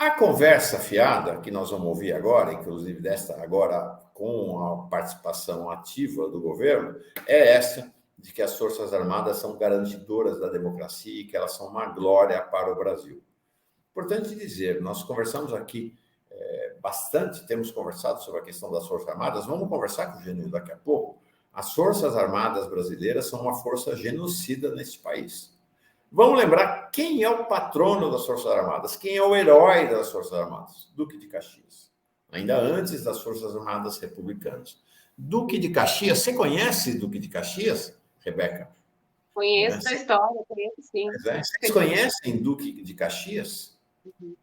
A conversa fiada, que nós vamos ouvir agora, inclusive desta agora com a participação ativa do governo, é essa de que as Forças Armadas são garantidoras da democracia e que elas são uma glória para o Brasil. Importante dizer, nós conversamos aqui bastante, temos conversado sobre a questão das Forças Armadas, vamos conversar com o Genil daqui a pouco. As Forças Armadas brasileiras são uma força genocida neste país. Vamos lembrar quem é o patrono das Forças Armadas, quem é o herói das Forças Armadas? Duque de Caxias. Ainda antes das Forças Armadas republicanas. Duque de Caxias, você conhece Duque de Caxias, Rebeca? Conheço a história, conheço sim. Vocês conhecem Duque de Caxias? Uhum.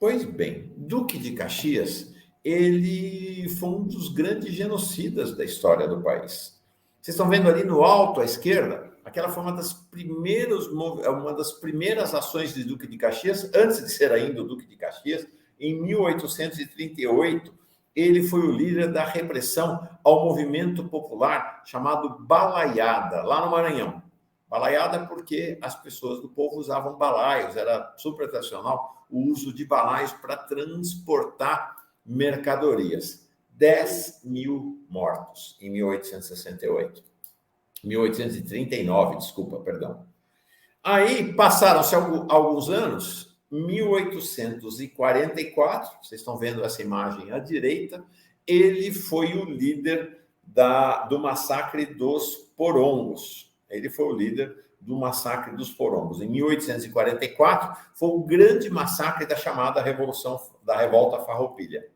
Pois bem, Duque de Caxias, ele foi um dos grandes genocidas da história do país. Vocês estão vendo ali no alto à esquerda? Aquela foi uma das primeiras ações de Duque de Caxias, antes de ser ainda o Duque de Caxias, em 1838, ele foi o líder da repressão ao movimento popular chamado Balaiada, lá no Maranhão. Balaiada porque as pessoas do povo usavam balaios, era super tradicional o uso de balaios para transportar mercadorias. 10 mil mortos em 1868. 1839, desculpa, perdão. Aí passaram-se alguns anos, 1844, vocês estão vendo essa imagem à direita, ele foi o líder do massacre dos Porongos. Ele foi o líder do massacre dos Porongos. Em 1844, foi o grande massacre da chamada Revolta Farroupilha.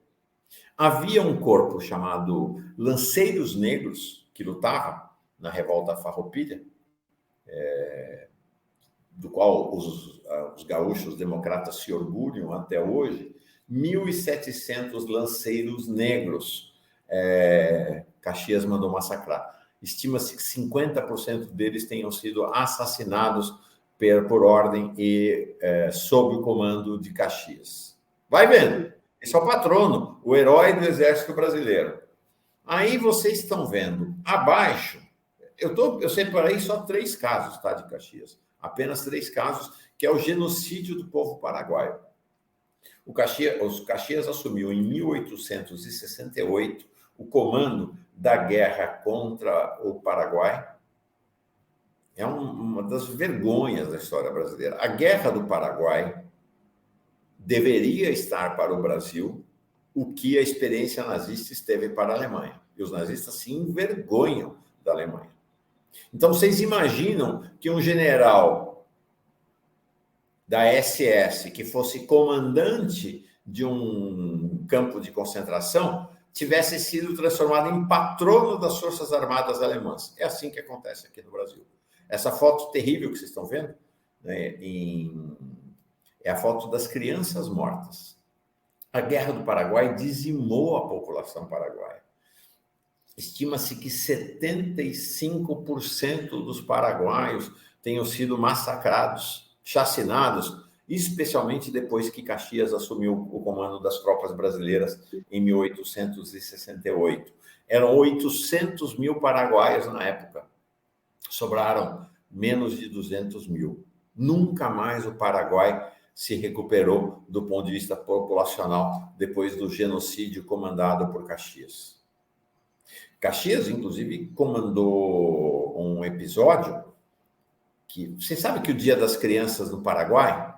Havia um corpo chamado Lanceiros Negros, que lutava na Revolta Farroupilha, do qual os gaúchos democratas se orgulham até hoje, 1.700 lanceiros negros Caxias mandou massacrar. Estima-se que 50% deles tenham sido assassinados por ordem e sob o comando de Caxias. Vai vendo, esse é o patrono, o herói do Exército Brasileiro. Aí vocês estão vendo, abaixo, eu separei só 3 casos, tá, de Caxias. Apenas 3 casos, que é o genocídio do povo paraguaio. Os Caxias assumiu em 1868 o comando da guerra contra o Paraguai. É uma das vergonhas da história brasileira. A Guerra do Paraguai deveria estar para o Brasil o que a experiência nazista esteve para a Alemanha. E os nazistas se envergonham da Alemanha. Então, vocês imaginam que um general da SS, que fosse comandante de um campo de concentração, tivesse sido transformado em patrono das Forças Armadas Alemãs. É assim que acontece aqui no Brasil. Essa foto terrível que vocês estão vendo, né, é a foto das crianças mortas. A Guerra do Paraguai dizimou a população paraguaia. Estima-se que 75% dos paraguaios tenham sido massacrados, chacinados, especialmente depois que Caxias assumiu o comando das tropas brasileiras em 1868. Eram 800 mil paraguaios na época. Sobraram menos de 200 mil. Nunca mais o Paraguai se recuperou do ponto de vista populacional depois do genocídio comandado por Caxias. Caxias, inclusive, comandou um episódio que... Você sabe que o Dia das Crianças no Paraguai,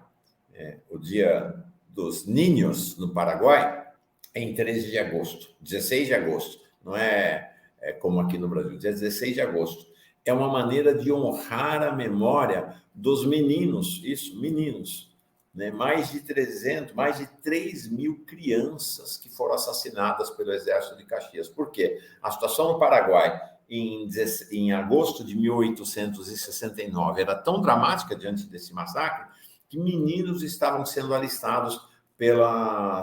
o Dia dos Niños no Paraguai, é em 13 de agosto, 16 de agosto. Não é como aqui no Brasil, dia 16 de agosto. É uma maneira de honrar a memória dos meninos, meninos. Né? Mais de 3 mil crianças que foram assassinadas pelo Exército de Caxias. Por quê? A situação no Paraguai, em agosto de 1869, era tão dramática diante desse massacre que meninos estavam sendo alistados pelo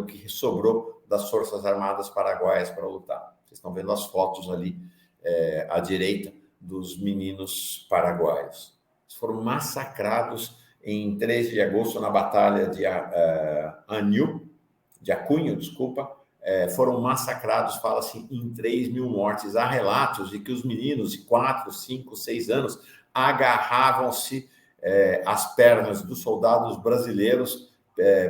que sobrou das Forças Armadas Paraguaias para lutar. Vocês estão vendo as fotos ali à direita dos meninos paraguaios. Eles foram massacrados em 13 de agosto, na Batalha de Acunho, foram massacrados, fala-se, em 3 mil mortes. Há relatos de que os meninos de 4, 5, 6 anos agarravam-se as pernas dos soldados brasileiros,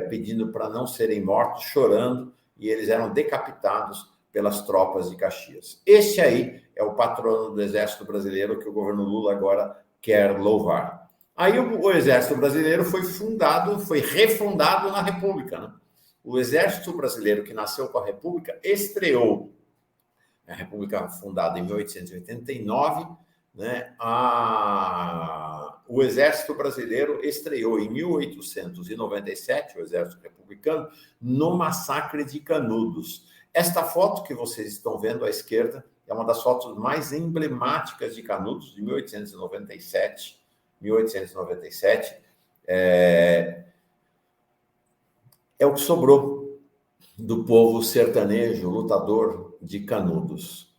pedindo para não serem mortos, chorando, e eles eram decapitados pelas tropas de Caxias. Este aí é o patrono do Exército Brasileiro que o governo Lula agora quer louvar. Aí o Exército Brasileiro foi refundado na República, né? O Exército Brasileiro, que nasceu com a República, estreou a República fundada em 1889, né? O Exército Brasileiro estreou em 1897, o Exército Republicano, no massacre de Canudos. Esta foto que vocês estão vendo à esquerda é uma das fotos mais emblemáticas de Canudos, de 1897. 1897. É o que sobrou do povo sertanejo, lutador de Canudos.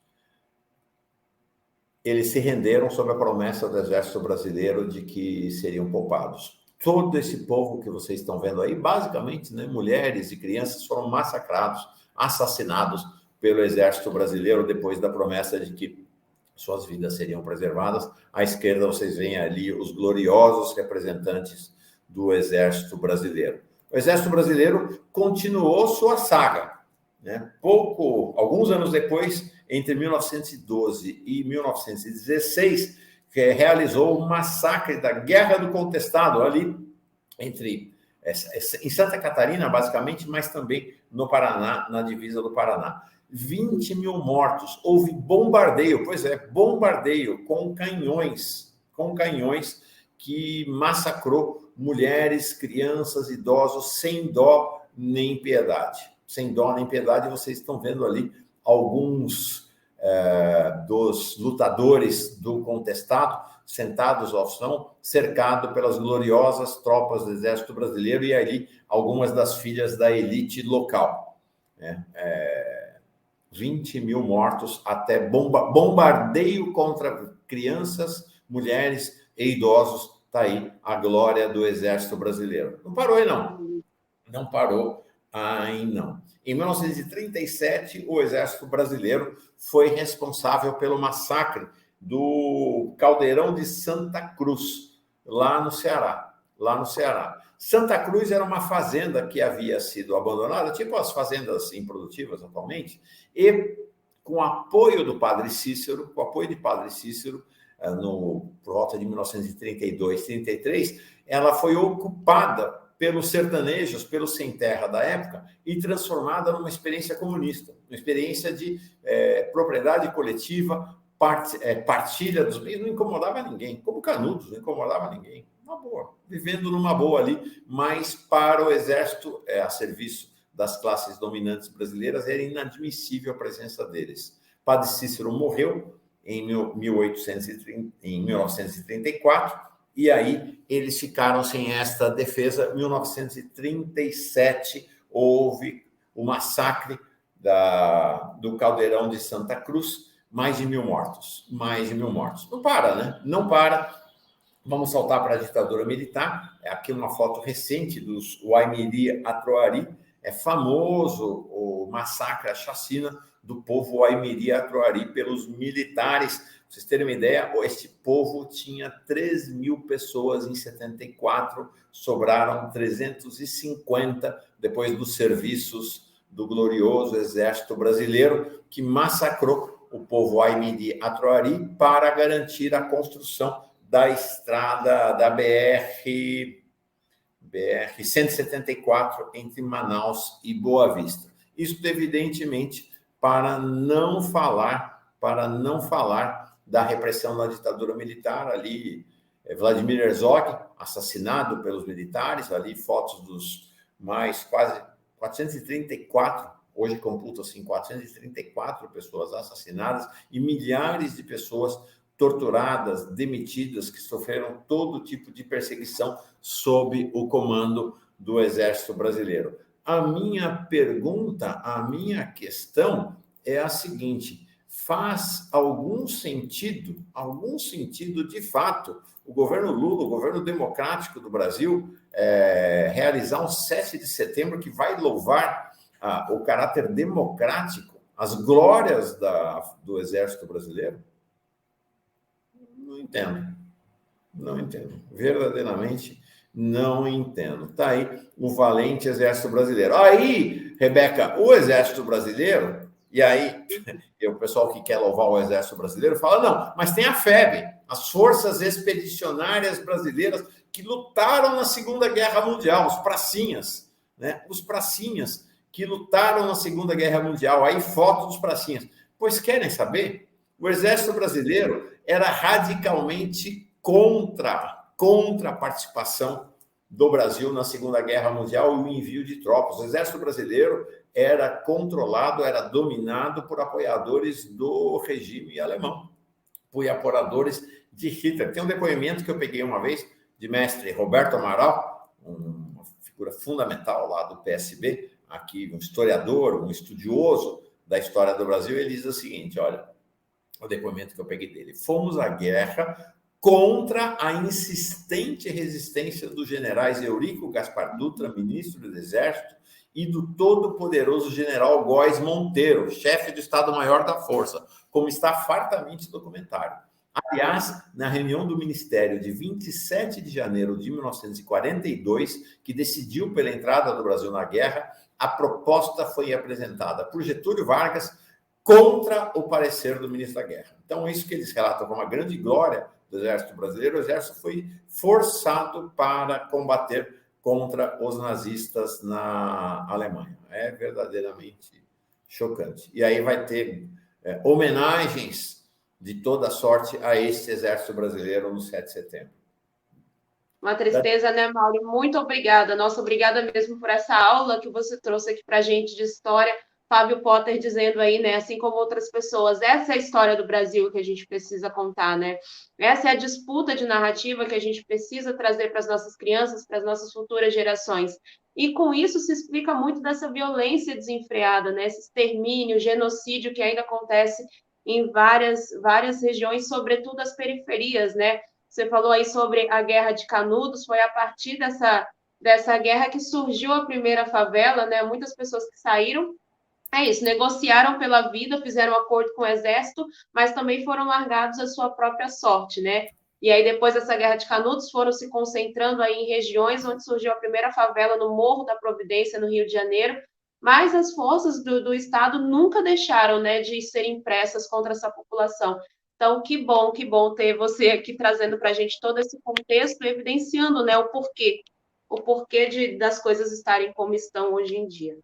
Eles se renderam sob a promessa do Exército Brasileiro de que seriam poupados. Todo esse povo que vocês estão vendo aí, basicamente, né, mulheres e crianças, foram massacrados, assassinados pelo Exército Brasileiro depois da promessa de que suas vidas seriam preservadas. À esquerda vocês veem ali os gloriosos representantes do Exército Brasileiro. O Exército Brasileiro continuou sua saga, né? Alguns anos depois, entre 1912 e 1916, realizou o massacre da Guerra do Contestado, ali em Santa Catarina, basicamente, mas também no Paraná, na divisa do Paraná. 20 mil mortos, houve bombardeio, bombardeio com canhões que massacrou mulheres, crianças, idosos, sem dó nem piedade. Sem dó nem piedade, vocês estão vendo ali alguns dos lutadores do contestado, sentados ao chão, cercado pelas gloriosas tropas do Exército Brasileiro e ali algumas das filhas da elite local. 20 mil mortos, até bombardeio contra crianças, mulheres e idosos. Está aí a glória do Exército Brasileiro. Não parou aí, não. Não parou aí, não. Em 1937, o Exército Brasileiro foi responsável pelo massacre do Caldeirão de Santa Cruz, lá no Ceará. Santa Cruz era uma fazenda que havia sido abandonada, tipo as fazendas improdutivas atualmente, e com o apoio do Padre Cícero, por volta de 1932, 33, ela foi ocupada pelos sertanejos, pelos sem-terra da época, e transformada numa experiência comunista, uma experiência de propriedade coletiva, partilha dos bens, não incomodava ninguém, como Canudos, não incomodava ninguém. Uma boa, vivendo numa boa ali, mas para o exército, a serviço das classes dominantes brasileiras, era inadmissível a presença deles. Padre Cícero morreu em 1934, e aí eles ficaram sem esta defesa. Em 1937, houve o massacre do Caldeirão de Santa Cruz, mais de 1.000 mortos. Não para, né? Não para. Vamos saltar para a ditadura militar. Aqui uma foto recente dos Waimiri Atroari. É famoso o massacre, a chacina do povo Waimiri Atroari pelos militares. Para vocês terem uma ideia, este povo tinha 3.000 pessoas em 74, sobraram 350 depois dos serviços do glorioso Exército Brasileiro, que massacrou o povo Waimiri Atroari para garantir a construção da estrada da BR-174 entre Manaus e Boa Vista. Isso, evidentemente, para não falar da repressão da ditadura militar. Ali, Vladimir Herzog, assassinado pelos militares, ali fotos dos mais quase 434, hoje computa-se 434 pessoas assassinadas e milhares de pessoas torturadas, demitidas, que sofreram todo tipo de perseguição sob o comando do Exército Brasileiro. A minha questão é a seguinte: faz algum sentido de fato, o governo Lula, o governo democrático do Brasil, realizar um 7 de setembro que vai louvar o caráter democrático, as glórias do Exército Brasileiro? Não entendo. Não entendo. Verdadeiramente não entendo. Tá aí o valente Exército Brasileiro. Aí, Rebeca, o Exército Brasileiro, e aí o pessoal que quer louvar o Exército Brasileiro fala, não, mas tem a FEB, as Forças Expedicionárias Brasileiras, que lutaram na Segunda Guerra Mundial, os pracinhas, né? Os pracinhas que lutaram na Segunda Guerra Mundial. Aí, foto dos pracinhas. Pois querem saber? O Exército Brasileiro era radicalmente contra a participação do Brasil na Segunda Guerra Mundial e o envio de tropas. O Exército Brasileiro era controlado, era dominado por apoiadores do regime alemão, por apoiadores de Hitler. Tem um depoimento que eu peguei uma vez de mestre Roberto Amaral, uma figura fundamental lá do PSB, aqui um historiador, um estudioso da história do Brasil. Ele diz o seguinte, olha, o depoimento que eu peguei dele: fomos à guerra contra a insistente resistência dos generais Eurico Gaspar Dutra, ministro do Exército, e do todo-poderoso general Góes Monteiro, chefe do Estado-Maior da Força, como está fartamente documentado. Aliás, na reunião do Ministério de 27 de janeiro de 1942, que decidiu pela entrada do Brasil na guerra, a proposta foi apresentada por Getúlio Vargas contra o parecer do ministro da Guerra. Então, isso que eles relatam como uma grande glória do Exército Brasileiro, o Exército foi forçado para combater contra os nazistas na Alemanha. É verdadeiramente chocante. E aí vai ter homenagens de toda sorte a esse Exército Brasileiro no 7 de setembro. Uma tristeza, né, Mauro? Muito obrigada. Nossa, obrigada mesmo por essa aula que você trouxe aqui para a gente de história. Fábio Potter dizendo aí, né, assim como outras pessoas, essa é a história do Brasil que a gente precisa contar, né? Essa é a disputa de narrativa que a gente precisa trazer para as nossas crianças, para as nossas futuras gerações. E com isso se explica muito dessa violência desenfreada, né? Esse extermínio, genocídio que ainda acontece em várias regiões, sobretudo as periferias, né? Você falou aí sobre a Guerra de Canudos, foi a partir dessa guerra que surgiu a primeira favela, né? Muitas pessoas que saíram, é isso, negociaram pela vida, fizeram um acordo com o exército, mas também foram largados à sua própria sorte, né? E aí, depois dessa Guerra de Canudos, foram se concentrando aí em regiões onde surgiu a primeira favela no Morro da Providência, no Rio de Janeiro, mas as forças do Estado nunca deixaram, né, de serem impressas contra essa população. Então, que bom ter você aqui trazendo para a gente todo esse contexto, evidenciando, né, o porquê das coisas estarem como estão hoje em dia.